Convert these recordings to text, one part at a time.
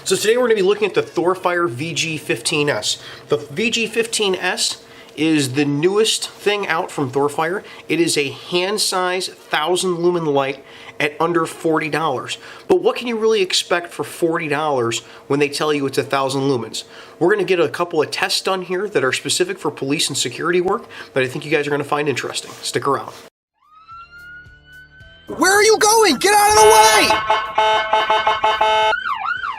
So today we're going to be looking at the ThorFire VG-15s. The VG-15s is the newest thing out from ThorFire. It is a hand-size 1,000 lumen light at under $40. But what can you really expect for $40 when they tell you it's 1,000 lumens? We're going to get a couple of tests done here that are specific for police and security work that I think you guys are going to find interesting. Stick around. Where are you going? Get out of the way!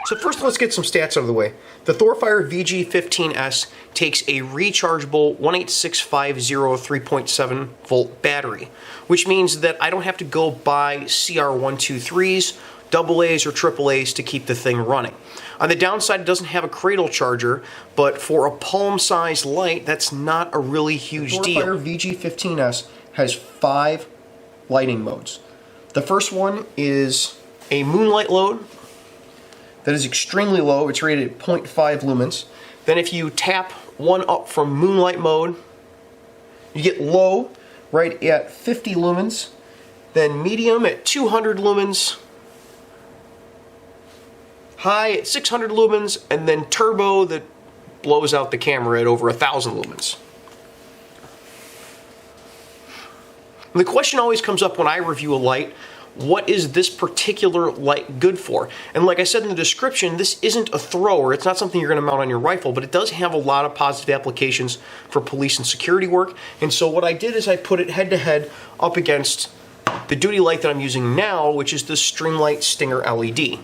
So first, let's get some stats out of the way. The ThorFire VG-15s takes a rechargeable 18650 3.7 volt battery, which means that I don't have to go buy CR123s, AA's, or AAA's to keep the thing running. On the downside, it doesn't have a cradle charger, but for a palm-sized light, that's not a really huge deal. The ThorFire VG-15s has 5 lighting modes. The first one is a moonlight load that is extremely low. It's rated at 0.5 lumens. Then if you tap one up from moonlight mode, you get low right at 50 lumens, then medium at 200 lumens, high at 600 lumens, and then turbo that blows out the camera at over 1,000 lumens. And the question always comes up when I review a light: what is this particular light good for? And like I said in the description, this isn't a thrower. It's not something you're going to mount on your rifle, but it does have a lot of positive applications for police and security work. And so what I did is I put it head to head up against the duty light that I'm using now, which is the Streamlight Stinger LED.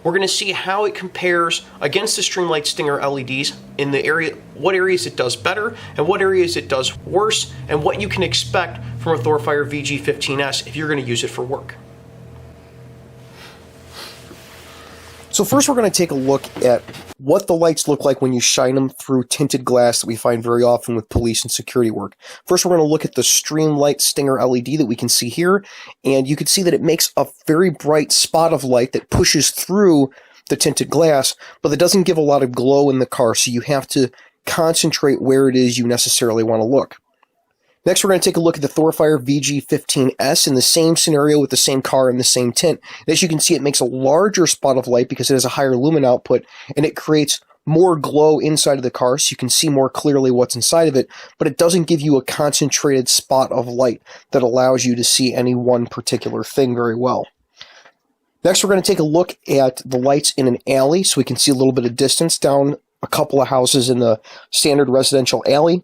We're going to see how it compares against the Streamlight Stinger LEDs in the area, what areas it does better and what areas it does worse, and what you can expect from a ThorFire VG-15s if you're going to use it for work. So first we're going to take a look at what the lights look like when you shine them through tinted glass that we find very often with police and security work. First we're going to look at the Streamlight Stinger LED that we can see here, and you can see that it makes a very bright spot of light that pushes through the tinted glass, but it doesn't give a lot of glow in the car, so you have to concentrate where it is you necessarily want to look. Next, we're going to take a look at the ThorFire VG-15s in the same scenario with the same car and the same tint. As you can see, it makes a larger spot of light because it has a higher lumen output, and it creates more glow inside of the car so you can see more clearly what's inside of it, but it doesn't give you a concentrated spot of light that allows you to see any one particular thing very well. Next, we're going to take a look at the lights in an alley so we can see a little bit of distance down a couple of houses in the standard residential alley.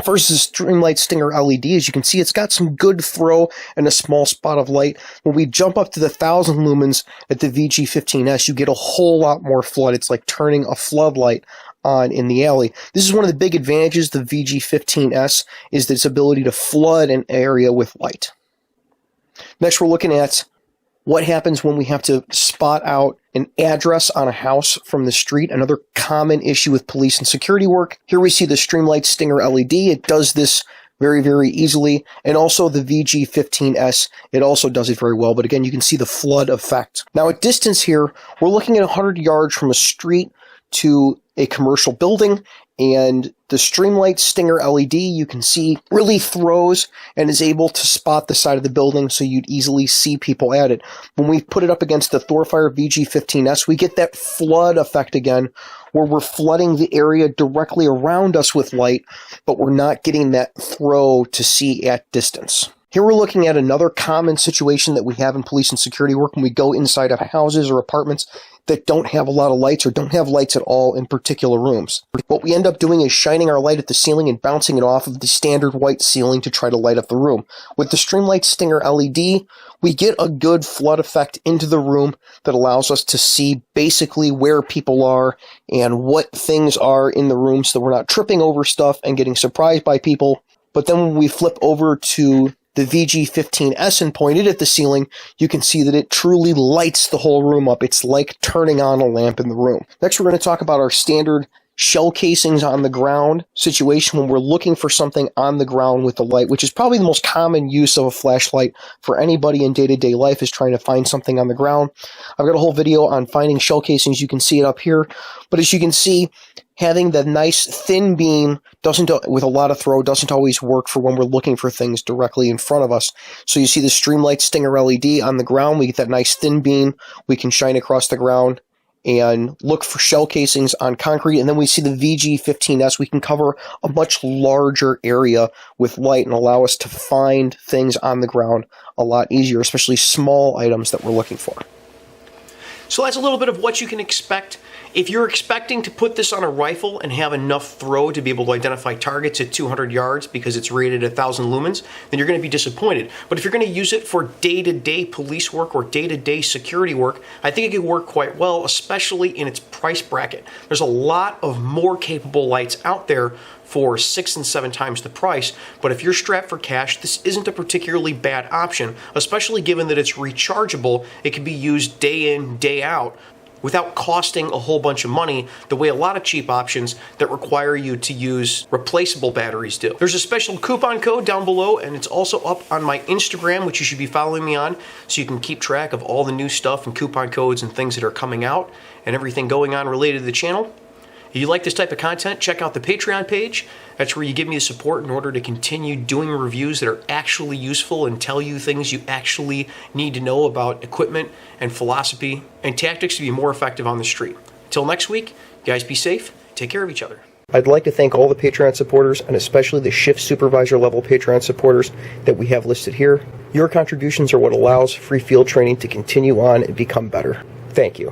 First is Streamlight Stinger LED. As you can see, it's got some good throw and a small spot of light. When we jump up to the 1,000 lumens at the VG-15s, you get a whole lot more flood. It's like turning a floodlight on in the alley. This is one of the big advantages of the VG-15s, is its ability to flood an area with light. Next, we're looking at what happens when we have to spot out an address on a house from the street, another common issue with police and security work. Here we see the Streamlight Stinger LED. It does this very, very easily. And also the VG-15s, it also does it very well. But again, you can see the flood effect. Now at distance here, we're looking at 100 yards from a street to a commercial building, and the Streamlight Stinger LED, you can see, really throws and is able to spot the side of the building so you'd easily see people at it. When we put it up against the ThorFire VG-15s, we get that flood effect again, where we're flooding the area directly around us with light, but we're not getting that throw to see at distance. Here we're looking at another common situation that we have in police and security work when we go inside of houses or apartments that don't have a lot of lights or don't have lights at all in particular rooms. What we end up doing is shining our light at the ceiling and bouncing it off of the standard white ceiling to try to light up the room. With the Streamlight Stinger LED, we get a good flood effect into the room that allows us to see basically where people are and what things are in the room so that we're not tripping over stuff and getting surprised by people. But then when we flip over to the VG-15s and point it at the ceiling, you can see that it truly lights the whole room up. It's like turning on a lamp in the room. Next, we're going to talk about our standard shell casings on the ground situation when we're looking for something on the ground with the light, which is probably the most common use of a flashlight for anybody in day-to-day life, is trying to find something on the ground. I've got a whole video on finding shell casings. You can see it up here. But as you can see, having the nice thin beam with a lot of throw doesn't always work for when we're looking for things directly in front of us. So you see the Streamlight Stinger LED on the ground. We get that nice thin beam. We can shine across the ground and look for shell casings on concrete. And then we see the VG-15s. We can cover a much larger area with light and allow us to find things on the ground a lot easier, especially small items that we're looking for. So that's a little bit of what you can expect. If you're expecting to put this on a rifle and have enough throw to be able to identify targets at 200 yards because it's rated 1,000 lumens, then you're going to be disappointed. But if you're going to use it for day-to-day police work or day-to-day security work, I think it could work quite well, especially in its price bracket. There's a lot of more capable lights out there for 6 and 7 times the price, but if you're strapped for cash, this isn't a particularly bad option, especially given that it's rechargeable. It can be used day in, day out without costing a whole bunch of money the way a lot of cheap options that require you to use replaceable batteries do. There's a special coupon code down below, and it's also up on my Instagram, which you should be following me on, so you can keep track of all the new stuff and coupon codes and things that are coming out and everything going on related to the channel. If you like this type of content, check out the Patreon page. That's where you give me the support in order to continue doing reviews that are actually useful and tell you things you actually need to know about equipment and philosophy and tactics to be more effective on the street. Until next week, guys, be safe, take care of each other. I'd like to thank all the Patreon supporters, and especially the shift supervisor level Patreon supporters that we have listed here. Your contributions are what allows free field training to continue on and become better. Thank you.